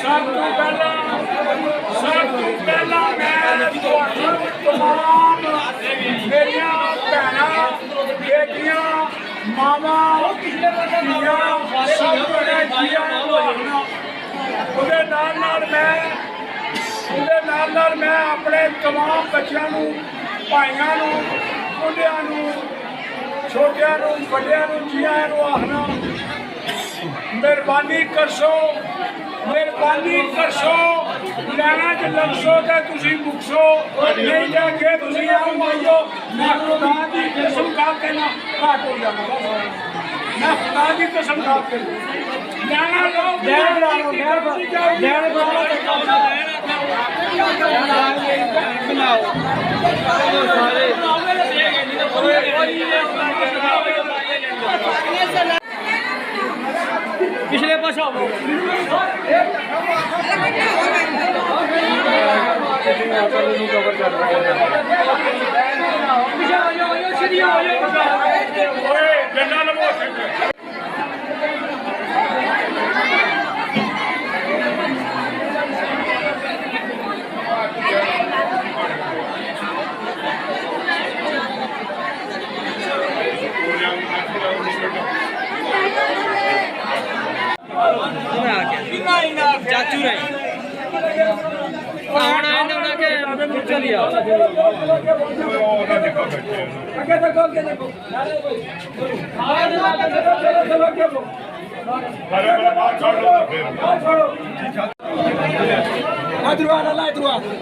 सब तो पहला मैं तमाम मेरिया भैन बेटियां मावा मैं अपने तमाम बच्चों भाइयों बुढ़िया छोटिया बड़िया जिया आखना मेहरबानी करसो लैना च लगसो तो तुम मुकसो नहीं जाके तुम आइयो मैं खुदा की कसम खा के ना घट हो जाना मैं खुदा की कसम खा के लैना लो पिछले पास चाचू रहे चलिए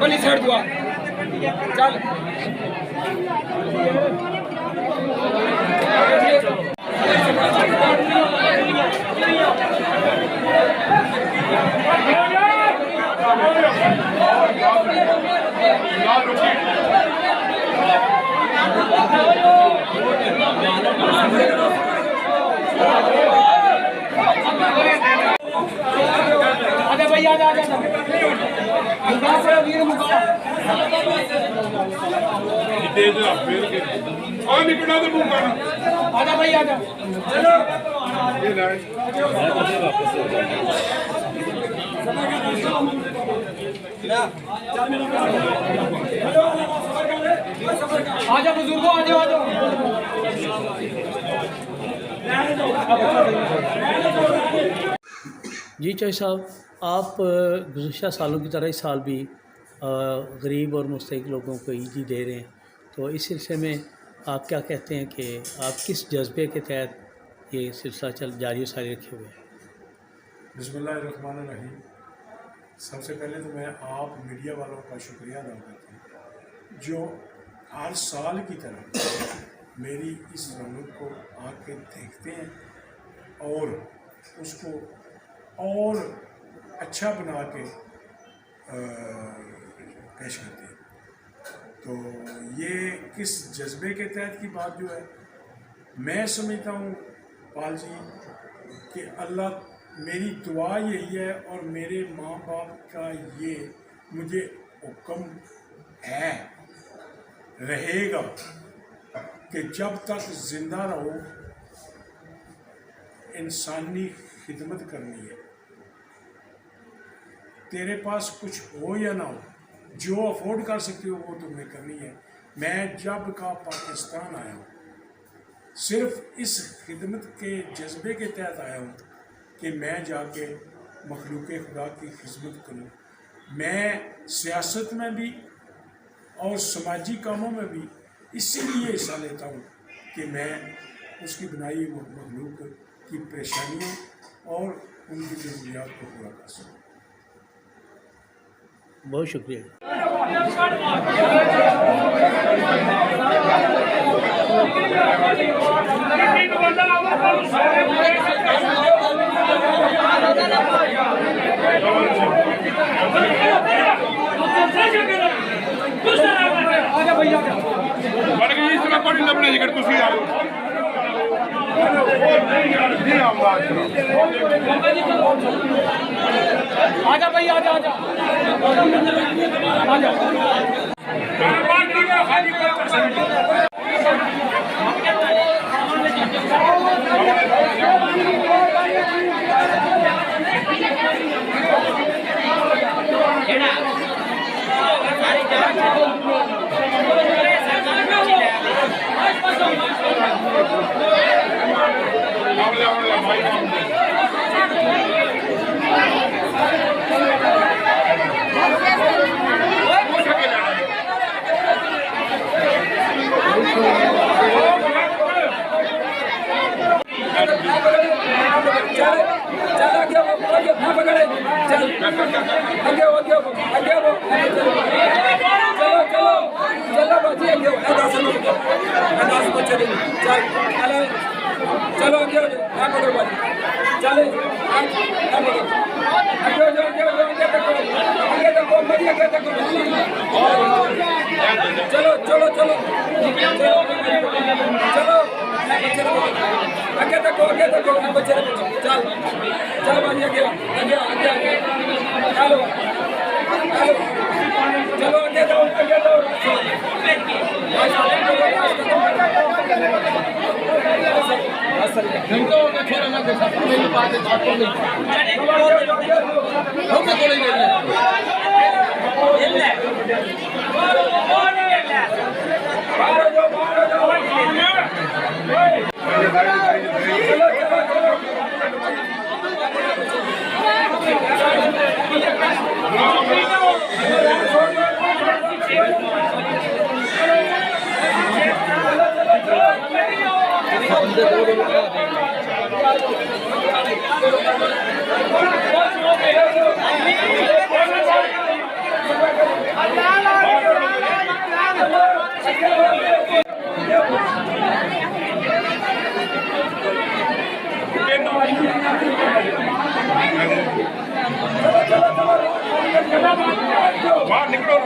बली छड़ दुआ चल आजा भाई आजा आजा भाई आजा आजा बुजुर्गों आ जाओ जी चाचा साहब, आप गुज़श्ता सालों की तरह इस साल भी गरीब और मुस्तहिक लोगों को ईदी दे रहे हैं, तो इस सिलसिले में आप क्या कहते हैं कि आप किस जज्बे के तहत ये सिलसिला जारी सारी रखे हुए हैं? बिस्मिल्लाहिर्रहमानिर्रहीम। सबसे पहले तो मैं आप मीडिया वालों का शुक्रिया अदा करता हूँ जो हर साल की तरह मेरी इस रौनक को आके देखते हैं और उसको और अच्छा बना के पेश करते हैं। तो ये किस जज्बे के तहत की बात जो है, मैं समझता हूँ पाल जी कि अल्लाह, मेरी दुआ यही है और मेरे माँ बाप का ये मुझे हुक्म है, रहेगा कि जब तक जिंदा रहो इंसानी खिदमत करनी है। तेरे पास कुछ हो या ना हो, जो अफोर्ड कर सकते हो वो तुम्हें करनी है। मैं जब का पाकिस्तान आया हूँ सिर्फ इस खिदमत के जज्बे के तहत आया हूँ कि मैं जाके मखलूक खुदा की खिदमत करूँ। मैं सियासत में भी और समाजी कामों में भी इसीलिए हिस्सा लेता हूँ कि मैं उसकी बनाई मखलूक की परेशानियों और उनकी ज़रूरियात को पूरा कर सकूँ। बहुत शुक्रिया। आजा भाई आजा आजा आजा बाहर निकलो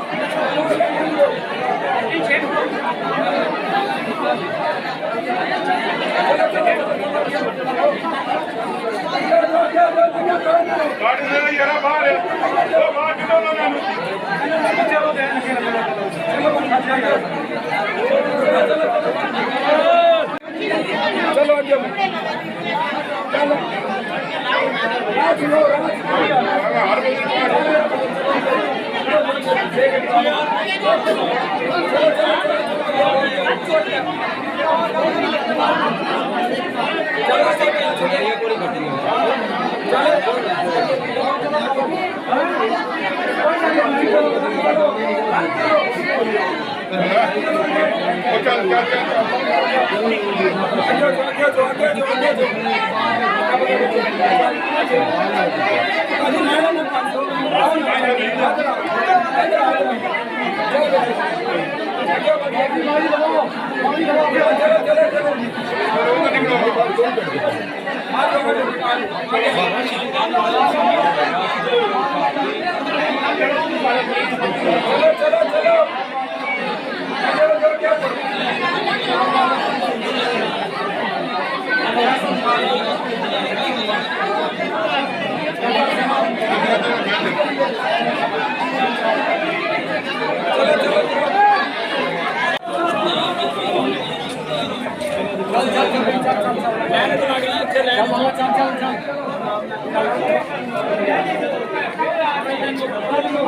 गाड़ी से यार बाहर है वो बाहर निकलो ना चलो आगे चलो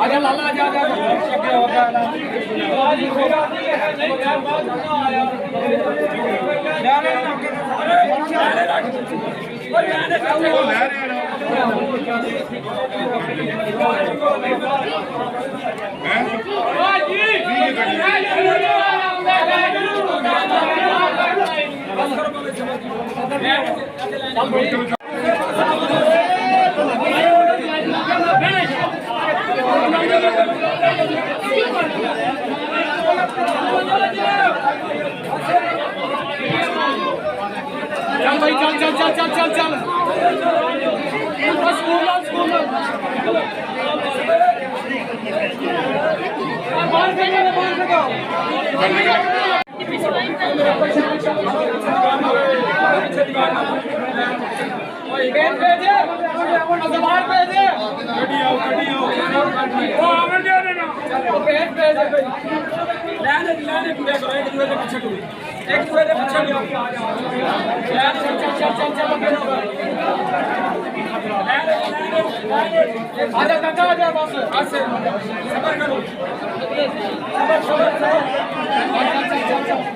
आजा लाला आजा चल भाई चल चल चल चल चल चल स्कूल आजा काका आजा बस आज से सबर करो सबर चल चल चल